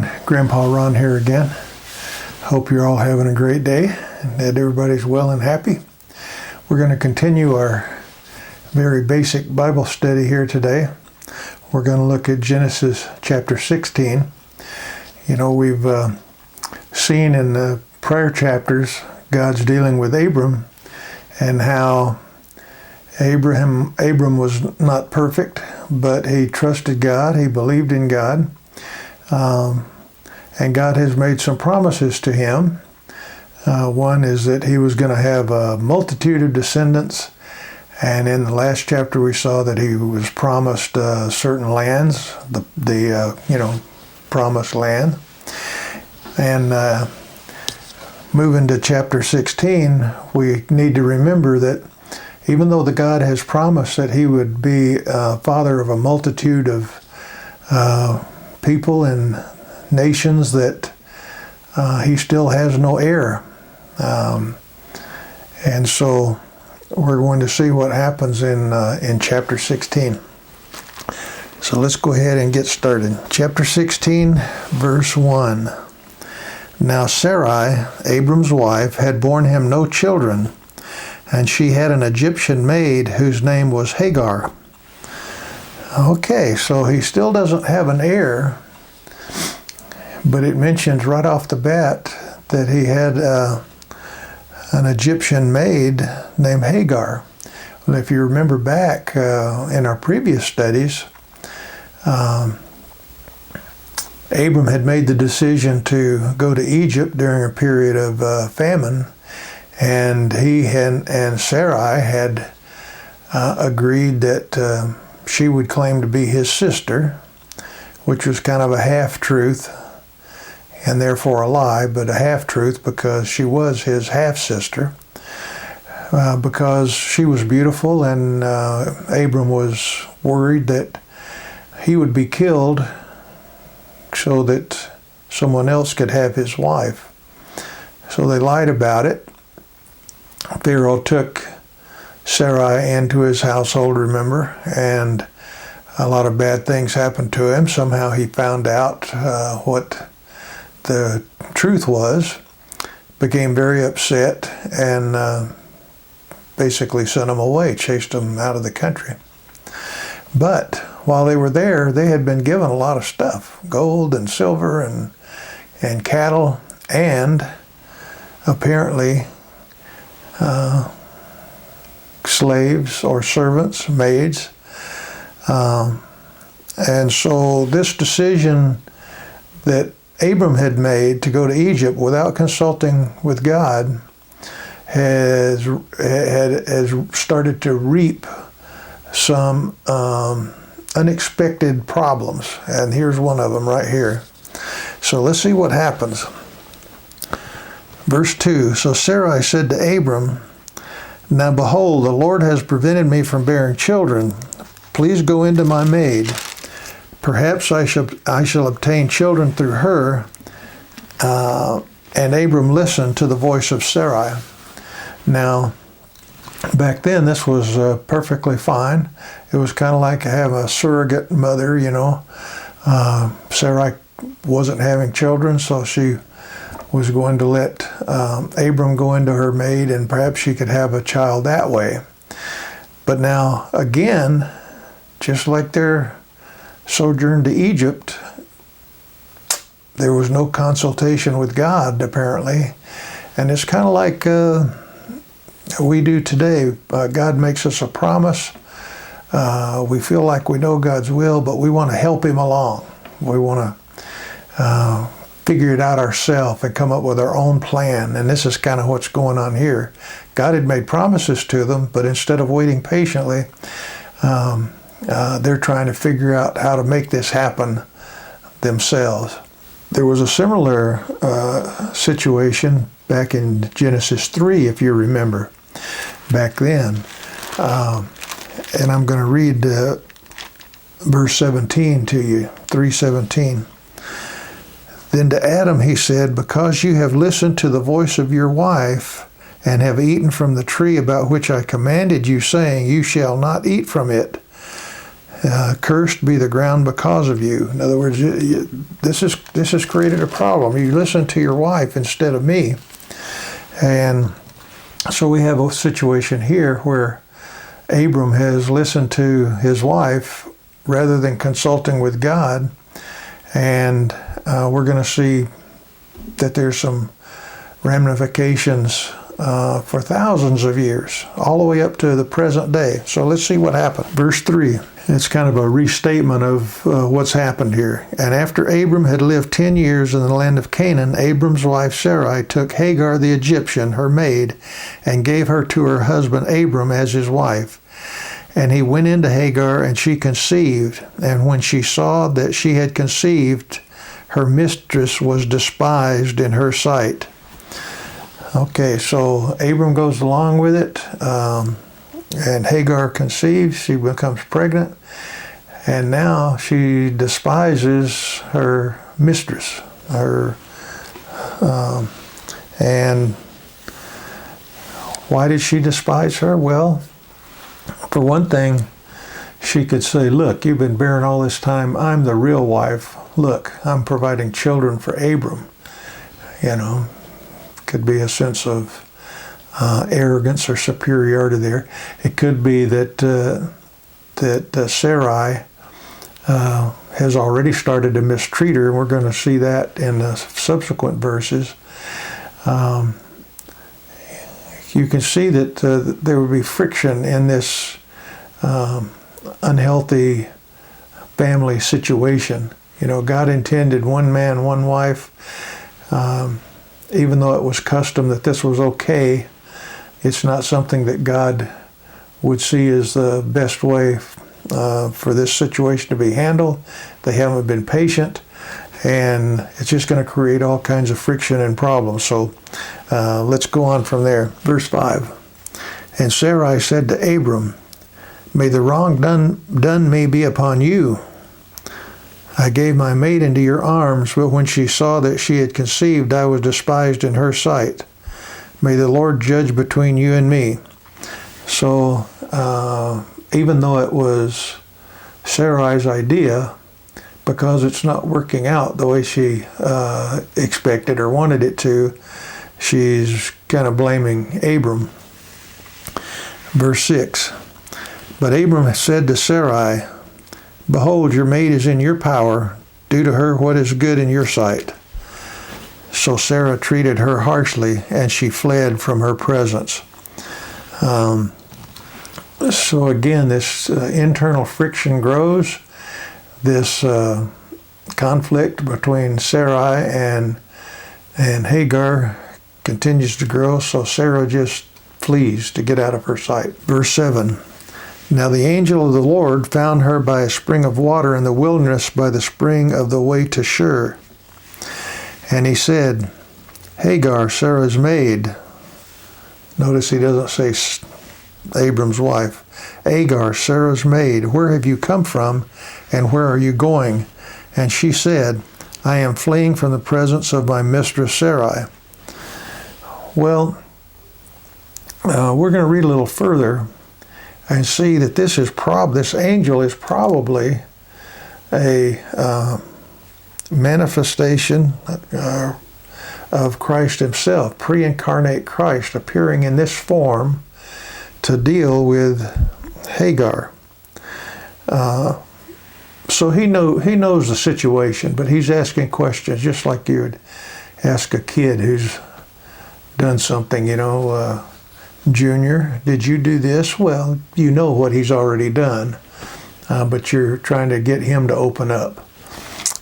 everyone. Grandpa Ron here again. Hope you're all having a great day and that everybody's well and happy. We're going to continue our very basic Bible study here today. We're going to look at Genesis chapter 16. You know, we've seen in the prior chapters God's dealing with Abram and how Abram was not perfect, but he trusted God, he believed in God, and God has made some promises to him. One is that he was going to have a multitude of descendants, and in the last chapter we saw that he was promised certain lands, the promised land. And moving to chapter 16, we need to remember that even though the God has promised that he would be father of a multitude of people and nations, that he still has no heir. And so we're going to see what happens in chapter 16. So let's go ahead and get started. Chapter 16, verse 1. Now Sarai, Abram's wife, had borne him no children, and she had an Egyptian maid whose name was Hagar. Okay, so he still doesn't have an heir, but it mentions right off the bat that he had an Egyptian maid named Hagar. Well, if you remember back in our previous studies, Abram had made the decision to go to Egypt during a period of famine, and he and Sarai had agreed that she would claim to be his sister, which was kind of a half-truth and therefore a lie, but a half-truth because she was his half-sister, because she was beautiful, and Abram was worried that he would be killed so that someone else could have his wife. So they lied about it. Pharaoh took Sarai into his household, remember, and a lot of bad things happened to him. Somehow he found out what the truth was, became very upset, and basically sent him away, chased him out of the country. But while they were there, they had been given a lot of stuff, gold and silver and cattle, and apparently slaves or servants, maids. And so this decision that Abram had made to go to Egypt without consulting with God has started to reap some unexpected problems. And here's one of them right here. So let's see what happens. Verse 2, so Sarai said to Abram, now behold, the Lord has prevented me from bearing children. Please go into my maid. Perhaps I shall obtain children through her. And Abram listened to the voice of Sarai. Now, back then, this was perfectly fine. It was kind of like having a surrogate mother, you know. Sarai wasn't having children, so she was going to let Abram go into her maid, and perhaps she could have a child that way. But now, again, just like their sojourn to Egypt, there was no consultation with God, apparently. And it's kind of like we do today. God makes us a promise. We feel like we know God's will, but we want to help him along. We want to figure it out ourselves and come up with our own plan. And this is kind of what's going on here. God had made promises to them, but instead of waiting patiently, they're trying to figure out how to make this happen themselves. There was a similar situation back in Genesis 3, if you remember, back then. And I'm going to read verse 17 to you, 3:17. Then to Adam he said, because you have listened to the voice of your wife and have eaten from the tree about which I commanded you, saying, you shall not eat from it. Cursed be the ground because of you. In other words, this has created a problem. You listen to your wife instead of me. And so we have a situation here where Abram has listened to his wife rather than consulting with God. And we're going to see that there's some ramifications for thousands of years, all the way up to the present day. So let's see what happened. Verse 3, it's kind of a restatement of what's happened here. And after Abram had lived 10 years in the land of Canaan, Abram's wife Sarai took Hagar the Egyptian, her maid, and gave her to her husband Abram as his wife. And he went into Hagar, and she conceived. And when she saw that she had conceived, her mistress was despised in her sight. Okay, so Abram goes along with it, and Hagar conceives. She becomes pregnant, and now she despises her mistress. And why did she despise her? Well, for one thing, she could say, look, you've been barren all this time. I'm the real wife. Look, I'm providing children for Abram. You know, could be a sense of arrogance or superiority there. It could be that Sarai has already started to mistreat her, and we're going to see that in the subsequent verses. You can see that there would be friction in this unhealthy family situation. You know, God intended one man, one wife. Even though it was custom that this was okay, it's not something that God would see as the best way for this situation to be handled. They haven't been patient, and it's just going to create all kinds of friction and problems. So let's go on from there. Verse 5. And Sarai said to Abram, may the wrong done me be upon you. I gave my maid into your arms, but when she saw that she had conceived, I was despised in her sight. May the Lord judge between you and me. So even though it was Sarai's idea, because it's not working out the way she expected or wanted it to, she's kind of blaming Abram. Verse 6. But Abram said to Sarai, behold, your maid is in your power. Do to her what is good in your sight. So Sarah treated her harshly, and she fled from her presence. So again, this internal friction grows. This conflict between Sarai and Hagar continues to grow. So Sarah just flees to get out of her sight. Verse 7. Now the angel of the Lord found her by a spring of water in the wilderness by the spring of the way to Shur. And he said, Hagar, Sarah's maid. Notice he doesn't say Abram's wife. Hagar, Sarah's maid, where have you come from, and where are you going? And she said, I am fleeing from the presence of my mistress Sarai. Well, we're going to read a little further and see that this angel is probably a manifestation of Christ himself, pre-incarnate Christ appearing in this form to deal with Hagar. So he knows the situation, but he's asking questions just like you would ask a kid who's done something, Junior, did you do this? Well, you know what he's already done, but you're trying to get him to open up.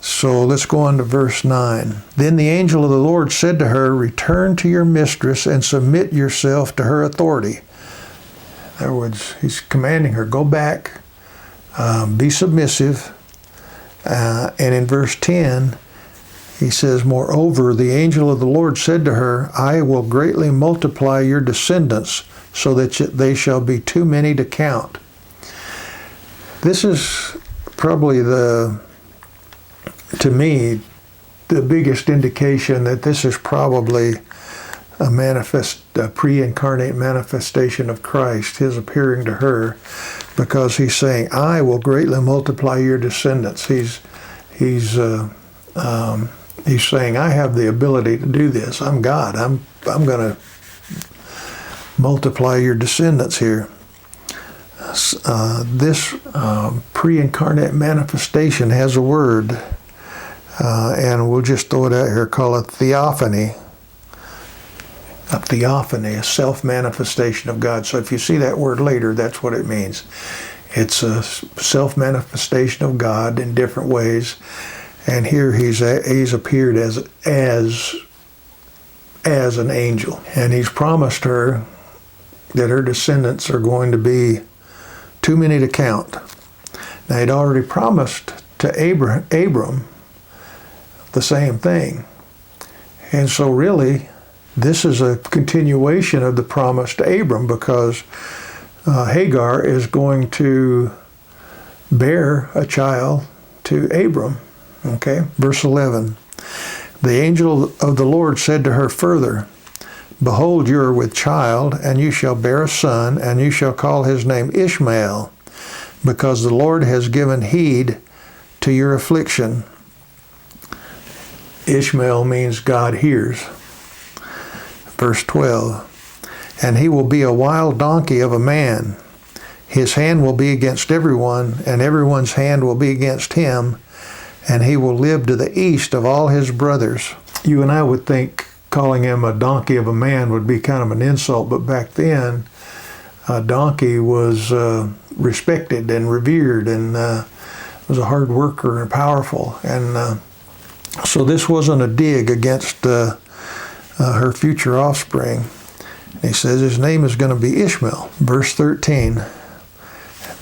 So let's go on to verse 9. Then the angel of the Lord said to her, return to your mistress and submit yourself to her authority. In other words, he's commanding her, go back, be submissive. And in verse 10, he says, moreover, the angel of the Lord said to her, I will greatly multiply your descendants so that they shall be too many to count. This is probably to me, the biggest indication that this is probably a pre-incarnate manifestation of Christ, his appearing to her. because he's saying, I will greatly multiply your descendants. He's saying, I have the ability to do this. I'm God. I'm going to multiply your descendants here. This pre-incarnate manifestation has a word, and we'll just throw it out here, call it theophany. A theophany, a self-manifestation of God. So if you see that word later, that's what it means. It's a self-manifestation of God in different ways. And here he's appeared as an angel. And he's promised her that her descendants are going to be too many to count. Now, he'd already promised to Abram the same thing. And so really, this is a continuation of the promise to Abram, because Hagar is going to bear a child to Abram. Okay, verse 11. The angel of the Lord said to her further, Behold, you are with child, and you shall bear a son, and you shall call his name Ishmael, because the Lord has given heed to your affliction. Ishmael means God hears. Verse 12. And he will be a wild donkey of a man. His hand will be against everyone, and everyone's hand will be against him, and he will live to the east of all his brothers. You and I would think calling him a donkey of a man would be kind of an insult, but back then, a donkey was respected and revered, and was a hard worker and powerful. And so this wasn't a dig against her future offspring. He says his name is going to be Ishmael. Verse 13.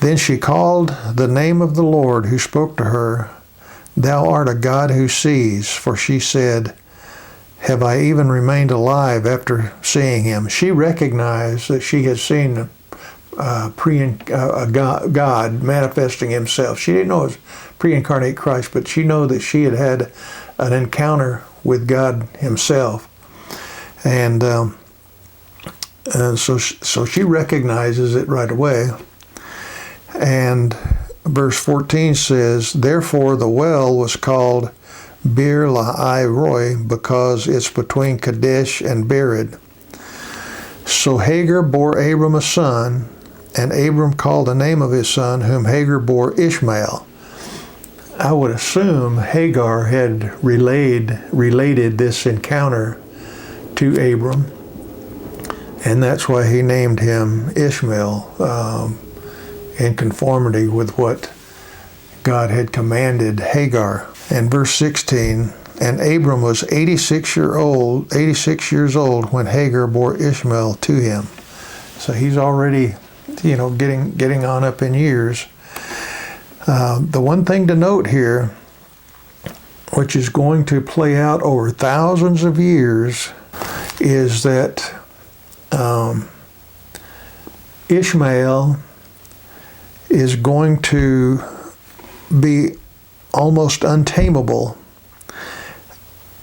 Then she called the name of the Lord who spoke to her, Thou art a God who sees. For she said, Have I even remained alive after seeing him? She recognized that she had seen God manifesting himself. She didn't know it was pre-incarnate Christ, but she knew that she had had an encounter with God himself. And so she recognizes it right away. And verse 14 says, Therefore the well was called Bir Lahai Roi, because it's between Kadesh and Bered. So Hagar bore Abram a son, and Abram called the name of his son, whom Hagar bore Ishmael. I would assume Hagar had related this encounter to Abram, and that's why he named him Ishmael, in conformity with what God had commanded Hagar. And verse 16, and Abram was 86 years old when Hagar bore Ishmael to him. So he's already, getting on up in years. The one thing to note here, which is going to play out over thousands of years, is that Ishmael is going to be almost untamable,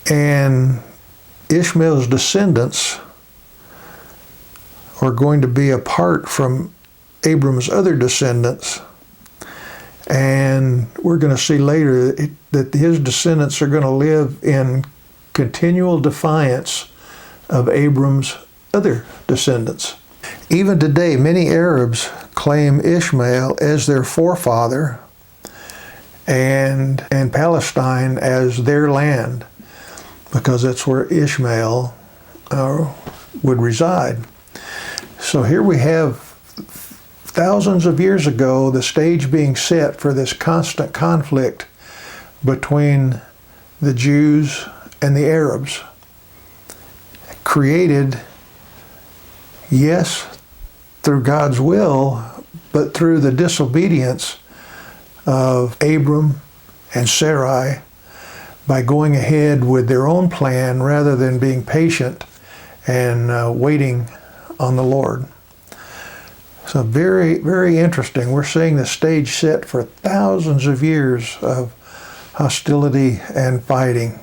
and Ishmael's descendants are going to be apart from Abram's other descendants, and we're going to see later that his descendants are going to live in continual defiance of Abram's other descendants. Even today, many Arabs claim Ishmael as their forefather and Palestine as their land, because that's where Ishmael would reside. So here we have thousands of years ago the stage being set for this constant conflict between the Jews and the Arabs, created, yes, through God's will, but through the disobedience of Abram and Sarai by going ahead with their own plan rather than being patient and waiting on the Lord. So very, very interesting. We're seeing the stage set for thousands of years of hostility and fighting,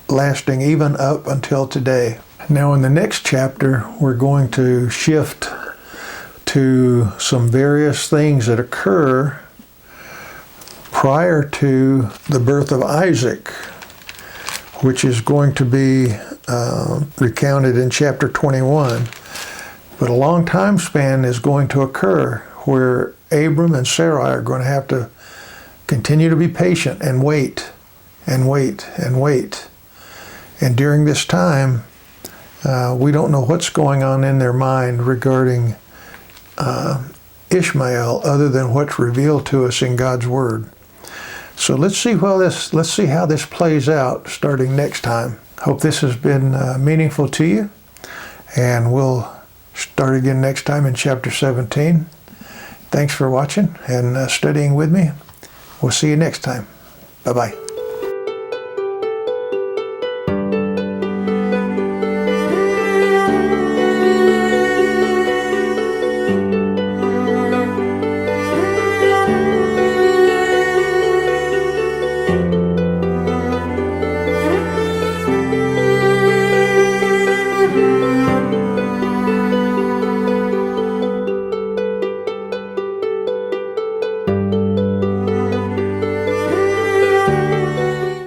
lasting even up until today. Now in the next chapter, we're going to shift to some various things that occur prior to the birth of Isaac, which is going to be recounted in chapter 21. But a long time span is going to occur where Abram and Sarai are going to have to continue to be patient and wait and wait and wait. And during this time, we don't know what's going on in their mind regarding Ishmael other than what's revealed to us in God's Word. So let's see how this plays out starting next time. Hope this has been meaningful to you, and we'll start again next time in chapter 17. Thanks for watching and studying with me. We'll see you next time. Bye-bye.